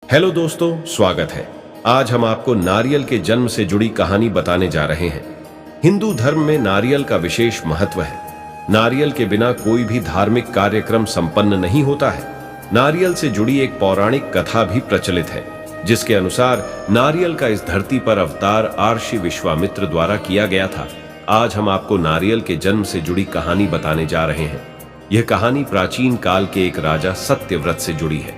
Hello दोस्तों, स्वागत है। आज हम आपको नारियल के जन्म से जुड़ी कहानी बताने जा रहे हैं। हिंदू धर्म में नारियल का विशेष महत्व है। नारियल के बिना कोई भी धार्मिक कार्यक्रम संपन्न नहीं होता है। नारियल से जुड़ी एक पौराणिक कथा भी प्रचलित है, जिसके अनुसार नारियल का इस धरती पर अवतार आर्षि विश्वामित्र द्वारा किया गया था। आज हम आपको नारियल के जन्म से जुड़ी कहानी बताने जा रहे हैं। यह कहानी प्राचीन काल के एक राजा सत्यव्रत से जुड़ी है।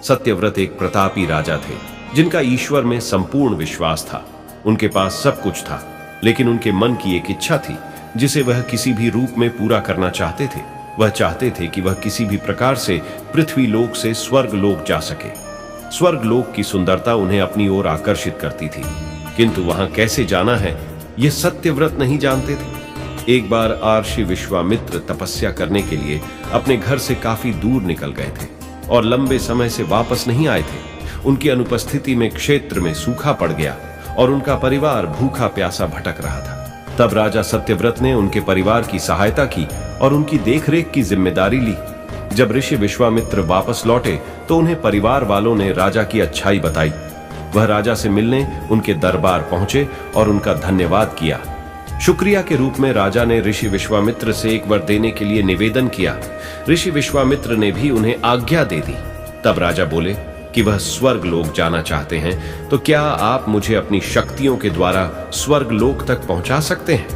सत्यव्रत एक प्रतापी राजा थे, जिनका ईश्वर में संपूर्ण विश्वास था। उनके पास सब कुछ था, लेकिन उनके मन की एक इच्छा थी, जिसे वह किसी भी रूप में पूरा करना चाहते थे। वह चाहते थे कि वह किसी भी प्रकार से पृथ्वी लोक से स्वर्ग लोक जा सके। स्वर्ग लोक की सुंदरता उन्हें अपनी ओर आकर्षित करती थी, किंतु वहां कैसे जाना है, यह सत्यव्रत नहीं जानते थे। एक बार आर्षि विश्वामित्र तपस्या करने के लिए अपने घर से काफी दूर निकल गए थे और लंबे समय से वापस नहीं आए थे। उनकी अनुपस्थिति में क्षेत्र में सूखा पड़ गया और उनका परिवार भूखा प्यासा भटक रहा था। तब राजा सत्यव्रत ने उनके परिवार की सहायता की और उनकी देखरेख की जिम्मेदारी ली। जब ऋषि विश्वामित्र वापस लौटे तो उन्हें परिवार वालों ने राजा की अच्छाई बताई। वह राजा से मिलने उनके दरबार पहुंचे और उनका धन्यवाद किया। शुक्रिया के रूप में राजा ने ऋषि विश्वामित्र से एक वर देने के लिए निवेदन किया। ऋषि विश्वामित्र ने भी उन्हें आज्ञा दे दी। तब राजा बोले कि वह स्वर्ग लोक जाना चाहते हैं, तो क्या आप मुझे अपनी शक्तियों के द्वारा स्वर्ग लोक तक पहुंचा सकते हैं?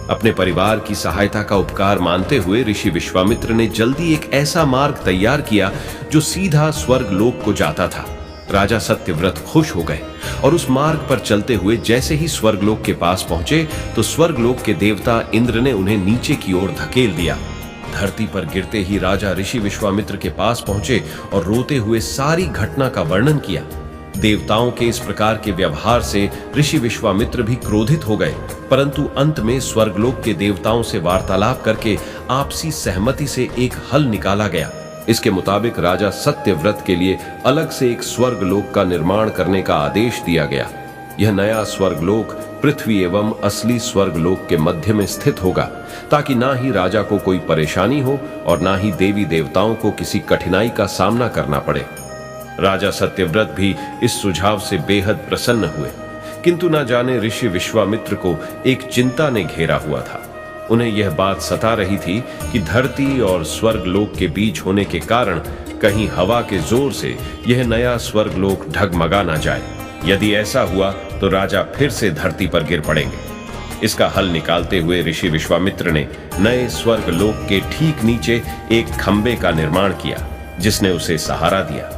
अपने परिवार की सहायता का उपकार मानते हुए ऋषि विश्वामित्र ने जल्दी एक ऐसा मार्ग तैयार किया जो सीधा स्वर्ग लोक को जाता था। राजा सत्यव्रत खुश हो गए और उस मार्ग पर चलते हुए जैसे ही स्वर्गलोक के पास पहुंचे तो स्वर्गलोक के देवता इंद्र ने उन्हें नीचे की ओर धकेल दिया। धरती पर गिरते ही राजा ऋषि विश्वामित्र के पास पहुंचे और रोते हुए सारी घटना का वर्णन किया। देवताओं के इस प्रकार के व्यवहार से ऋषि विश्वामित्र भी क्रोधित हो गए, परंतु अंत में स्वर्गलोक के देवताओं से वार्तालाप करके आपसी सहमति से एक हल निकाला गया। इसके मुताबिक राजा सत्यव्रत के लिए अलग से एक स्वर्गलोक का निर्माण करने का आदेश दिया गया। यह नया स्वर्गलोक पृथ्वी एवं असली स्वर्गलोक के मध्य में स्थित होगा, ताकि ना ही राजा को कोई परेशानी हो और ना ही देवी देवताओं को किसी कठिनाई का सामना करना पड़े। राजा सत्यव्रत भी इस सुझाव से बेहद प्रसन्न हुए, किंतु ना जाने ऋषि विश्वामित्र को एक चिंता ने घेरा हुआ था। उन्हें यह बात सता रही थी कि धरती और स्वर्गलोक के बीच होने के कारण कहीं हवा के जोर से यह नया स्वर्गलोक डगमगा ना जाए। यदि ऐसा हुआ तो राजा फिर से धरती पर गिर पड़ेंगे। इसका हल निकालते हुए ऋषि विश्वामित्र ने नए स्वर्गलोक के ठीक नीचे एक खंबे का निर्माण किया, जिसने उसे सहारा दिया।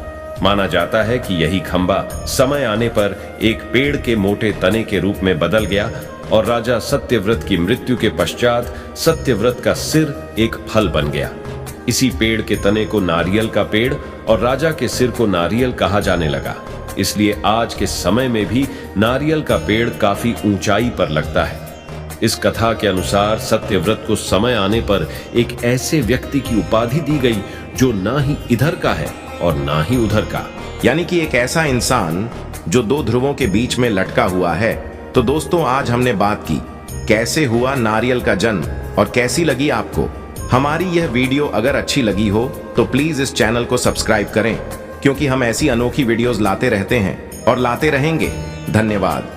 माना जाता है कि यही खंबा समय आने पर एक पेड़ के मोटे तने के रूप में बदल गया और राजा सत्यव्रत की मृत्यु के पश्चात सत्यव्रत का सिर एक फल बन गया। इसी पेड़ के तने को नारियल का पेड़ और राजा के सिर को नारियल कहा जाने लगा। इसलिए आज के समय में भी नारियल का पेड़ काफी ऊंचाई पर लगता है। इस कथा के अनुसार सत्यव्रत को समय आने पर एक ऐसे व्यक्ति की उपाधि दी गई जो ना ही इधर का है और ना ही उधर का, यानी कि एक ऐसा इंसान जो दो ध्रुवों के बीच में लटका हुआ है। तो दोस्तों, आज हमने बात की कैसे हुआ नारियल का जन्म और कैसी लगी आपको हमारी यह वीडियो। अगर अच्छी लगी हो तो प्लीज इस चैनल को सब्सक्राइब करें, क्योंकि हम ऐसी अनोखी वीडियोस लाते रहते हैं और लाते रहेंगे। धन्यवाद।